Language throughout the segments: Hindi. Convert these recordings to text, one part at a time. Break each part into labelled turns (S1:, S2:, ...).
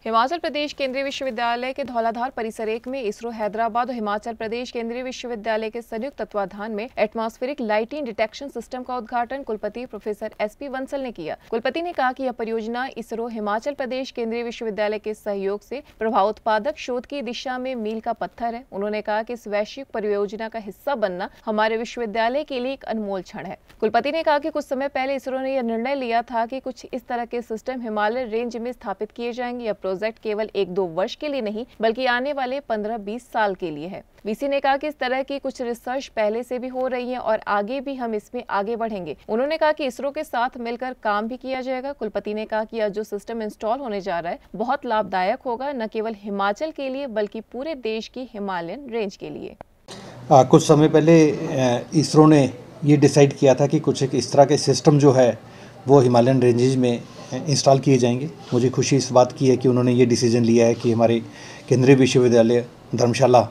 S1: हिमाचल प्रदेश केंद्रीय विश्वविद्यालय के धौलाधार परिसर 1 में इसरो हैदराबाद और हिमाचल प्रदेश केंद्रीय विश्वविद्यालय के संयुक्त तत्वाधान में एटमॉस्फेरिक लाइटिंग डिटेक्शन सिस्टम का उद्घाटन कुलपति प्रोफेसर एसपी बंसल ने किया। कुलपति ने कहा कि यह परियोजना इसरो हिमाचल प्रदेश केंद्रीय विश्वविद्यालय के सहयोग से प्रभावोत्पादक शोध की दिशा में मील का पत्थर है। उन्होंने कहा कि इस वैश्विक परियोजना का हिस्सा बनना हमारे विश्वविद्यालय के लिए एक अनमोल क्षण है। कुलपति ने कहा कि कुछ समय पहले इसरो ने यह निर्णय लिया था कि कुछ इस तरह के सिस्टम हिमालय रेंज में स्थापित किए जाएंगे। प्रोजेक्ट केवल 1-2 वर्ष के लिए नहीं बल्कि आने वाले 15-20 साल के लिए है। वीसी ने कहा कि इस तरह की कुछ रिसर्च पहले से भी हो रही है और आगे भी हम इसमें आगे बढ़ेंगे। उन्होंने कहा कि इसरो के साथ मिलकर काम भी किया जाएगा। कुलपति ने कहा कि यह जो सिस्टम इंस्टॉल होने जा रहा है बहुत लाभदायक होगा, न केवल हिमाचल के लिए बल्कि पूरे देश की हिमालयन रेंज के लिए।
S2: कुछ समय पहले इसरो ने ये डिसाइड किया था कि कुछ एक इस तरह के सिस्टम जो है वो हिमालयन रेंजेज में इंस्टॉल किए जाएंगे। मुझे खुशी इस बात की है कि उन्होंने ये डिसीजन लिया है कि हमारे केंद्रीय विश्वविद्यालय धर्मशाला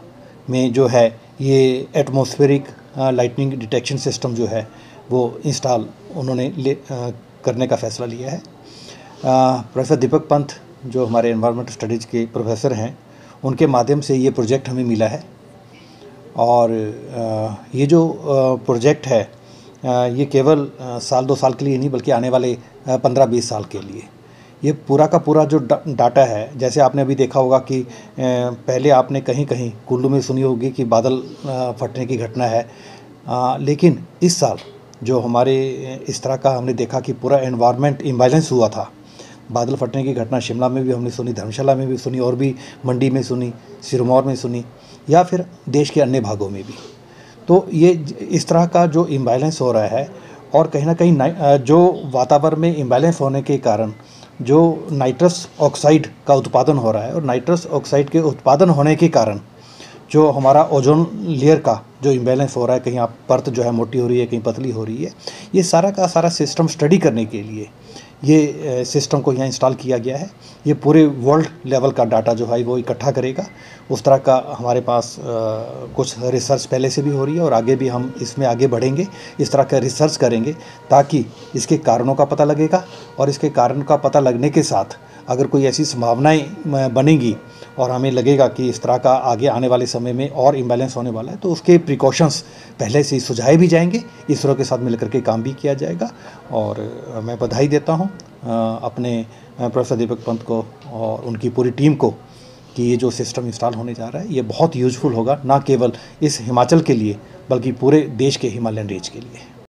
S2: में जो है ये एटमॉस्फेरिक लाइटनिंग डिटेक्शन सिस्टम जो है वो इंस्टॉल उन्होंने करने का फ़ैसला लिया है। प्रोफेसर दीपक पंत जो हमारे एनवायरमेंटल स्टडीज़ के प्रोफेसर हैं, उनके माध्यम से ये प्रोजेक्ट हमें मिला है और ये जो प्रोजेक्ट है ये केवल साल 2 साल के लिए नहीं बल्कि आने वाले 15-20 साल के लिए ये पूरा का पूरा जो डाटा है, जैसे आपने अभी देखा होगा कि पहले आपने कहीं कहीं कुल्लू में सुनी होगी कि बादल फटने की घटना है, लेकिन इस साल जो हमारे इस तरह का हमने देखा कि पूरा एनवायरनमेंट इम्बैलेंस हुआ था। बादल फटने की घटना शिमला में भी हमने सुनी, धर्मशाला में भी सुनी और भी मंडी में सुनी, सिरमौर में सुनी या फिर देश के अन्य भागों में भी। तो ये इस तरह का जो इम्बैलेंस हो रहा है और कहीं ना कहीं जो वातावरण में इम्बैलेंस होने के कारण जो नाइट्रस ऑक्साइड का उत्पादन हो रहा है और नाइट्रस ऑक्साइड के उत्पादन होने के कारण जो हमारा ओजोन लेयर का जो इम्बैलेंस हो रहा है, कहीं आप परत जो है मोटी हो रही है, कहीं पतली हो रही है, ये सारा का सारा सिस्टम स्टडी करने के लिए ये सिस्टम को यहाँ इंस्टॉल किया गया है। ये पूरे वर्ल्ड लेवल का डाटा जो है वो इकट्ठा करेगा। उस तरह का हमारे पास कुछ रिसर्च पहले से भी हो रही है और आगे भी हम इसमें आगे बढ़ेंगे, इस तरह का रिसर्च करेंगे ताकि इसके कारणों का पता लगेगा और इसके कारण का पता लगने के साथ अगर कोई ऐसी संभावनाएं बनेंगी और हमें लगेगा कि इस तरह का आगे आने वाले समय में और इम्बैलेंस होने वाला है तो उसके प्रिकॉशंस पहले से ही सुझाए भी जाएंगे, इसरो के साथ मिलकर के काम भी किया जाएगा। और मैं बधाई देता हूं अपने प्रोफेसर दीपक पंत को और उनकी पूरी टीम को कि ये जो सिस्टम इंस्टॉल होने जा रहा है ये बहुत यूजफुल होगा, ना केवल इस हिमाचल के लिए बल्कि पूरे देश के हिमालयन रेंज के लिए।